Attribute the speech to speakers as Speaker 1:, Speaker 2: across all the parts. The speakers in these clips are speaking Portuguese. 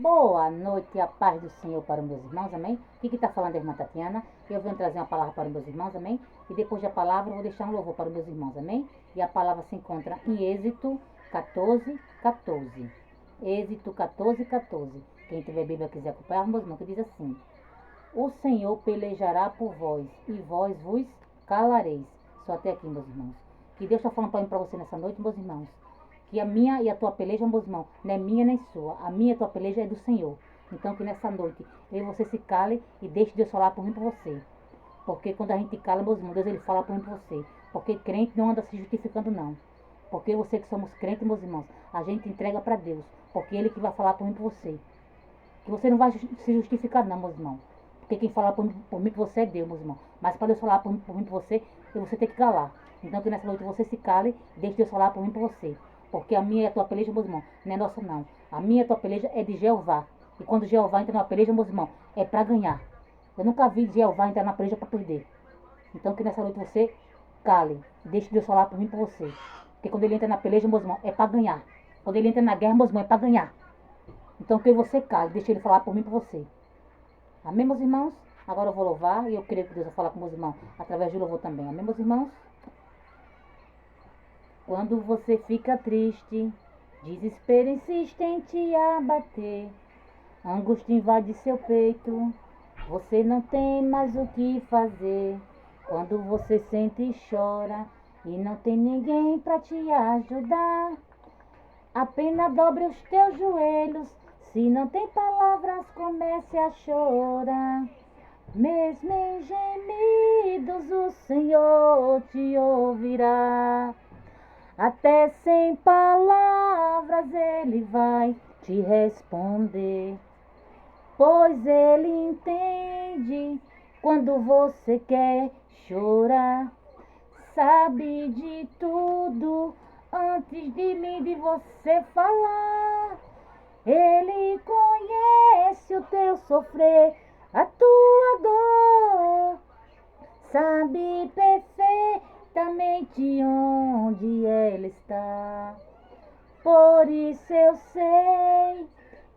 Speaker 1: Boa noite, a paz do Senhor para os meus irmãos, amém? Aqui que está falando é a irmã Tatiana. Eu venho trazer uma palavra para os meus irmãos, amém? E depois da palavra eu vou deixar um louvor para os meus irmãos, amém? E a palavra se encontra em Êxodo 14, 14. Êxodo 14, 14. Quem tiver Bíblia quiser acompanhar, meus irmãos, que diz assim: O Senhor pelejará por vós, e vós vos calareis. Só até aqui, meus irmãos. Que Deus está falando para mim, para você nessa noite, meus irmãos. Que a minha e a tua peleja, meus irmãos, não é minha nem sua. A minha e a tua peleja é do Senhor. Então que nessa noite eu e você se cale e deixe Deus falar por mim e por você. Porque quando a gente cala, meus irmãos, Deus ele fala por mim e por você. Porque crente não anda se justificando, não. Porque você que somos crentes, meus irmãos, a gente entrega para Deus. Porque Ele que vai falar por mim e por você. Que você não vai se justificar, não, meus irmãos. Porque quem fala por mim e por você é Deus, meus irmãos. Mas para Deus falar por mim e por você, você tem que calar. Então que nessa noite você se cale e deixe Deus falar por mim e por você. Porque a minha e a tua peleja, meus irmãos, não é nossa, não. A minha e a tua peleja é de Jeová. E quando Jeová entra na peleja, meus irmãos, é para ganhar. Eu nunca vi Jeová entrar na peleja para perder. Então que nessa noite você cale. Deixe Deus falar por mim e por você. Porque quando ele entra na peleja, meus irmãos, é para ganhar. Quando ele entra na guerra, meus irmãos, é para ganhar. Então que você cale. Deixe ele falar por mim e por você. Amém, meus irmãos? Agora eu vou louvar. E eu creio que Deus vai falar com meus irmãos através de louvor também. Amém, meus irmãos? Quando você fica triste, desespero insiste em te abater, angústia invade seu peito, você não tem mais o que fazer. Quando você sente e chora e não tem ninguém para te ajudar, apenas dobre os teus joelhos, se não tem palavras comece a chorar. Mesmo em gemidos o Senhor te ouvirá. Até sem palavras ele vai te responder, pois ele entende quando você quer chorar. Sabe de tudo antes de mim de você falar. Ele conhece o teu sofrer, a tua dor. Sabe perfeitamente onde ela está. Por isso eu sei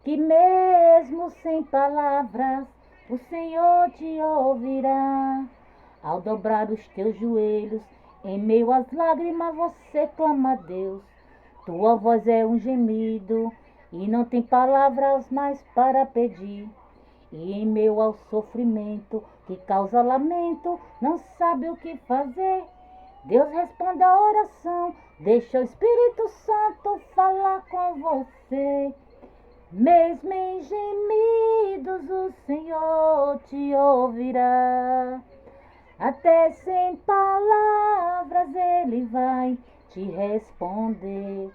Speaker 1: que mesmo sem palavras o Senhor te ouvirá. Ao dobrar os teus joelhos, em meio às lágrimas você clama a Deus. Tua voz é um gemido e não tem palavras mais para pedir. E em meio ao sofrimento que causa lamento, não sabe o que fazer. Deus responde a oração, deixa o Espírito Santo falar com você. Mesmo em gemidos o Senhor te ouvirá. Até sem palavras ele vai te responder,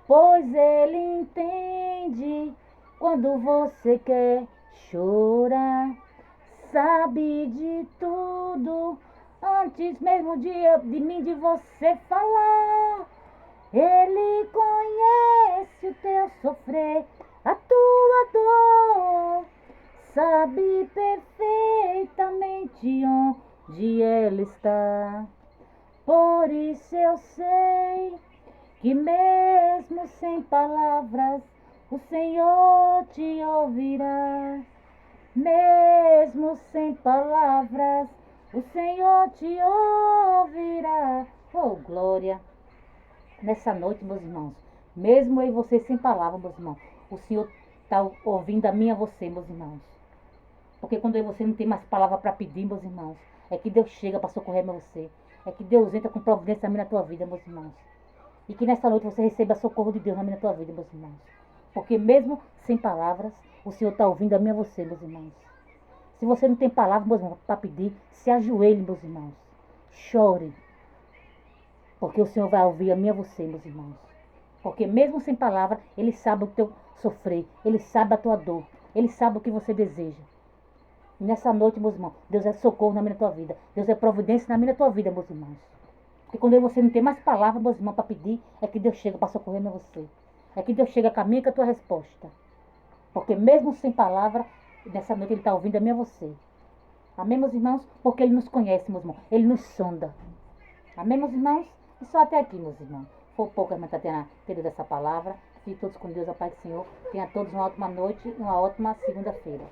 Speaker 1: pois ele entende quando você quer chorar. Sabe de tudo antes mesmo de mim de você falar. Ele conhece o teu sofrer, a tua dor. Sabe perfeitamente onde ela está. Por isso eu sei que mesmo sem palavras o Senhor te ouvirá. Mesmo sem palavras o Senhor te ouvirá. Oh, glória! Nessa noite, meus irmãos, mesmo eu e você sem palavras, meus irmãos, o Senhor está ouvindo a mim e a você, meus irmãos. Porque quando eu e você não tem mais palavra para pedir, meus irmãos, é que Deus chega para socorrer você. É que Deus entra com providência na tua vida, meus irmãos. E que nessa noite você receba socorro de Deus na tua vida, meus irmãos. Porque mesmo sem palavras, o Senhor está ouvindo a mim e a você, meus irmãos. Se você não tem palavras, meus irmãos, para pedir, se ajoelhe, meus irmãos. Chore. Porque o Senhor vai ouvir a mim e a você, meus irmãos. Porque mesmo sem palavras, Ele sabe o teu sofrer. Ele sabe a tua dor. Ele sabe o que você deseja. E nessa noite, meus irmãos, Deus é socorro na minha tua vida. Deus é providência na minha tua vida, meus irmãos. Porque quando você não tem mais palavras, meus irmãos, para pedir, é que Deus chega para socorrer a você. É que Deus chega a caminho com a tua resposta. Porque mesmo sem palavra, nessa noite Ele está ouvindo a mim e a você. Amém, meus irmãos? Porque Ele nos conhece, meus irmãos. Ele nos sonda. Amém, meus irmãos? E só até aqui, meus irmãos. Foi pouco a irmã Tatiana ter dessa palavra. Fiquem todos com Deus, a paz do Senhor. Tenha todos uma ótima noite e uma ótima segunda-feira.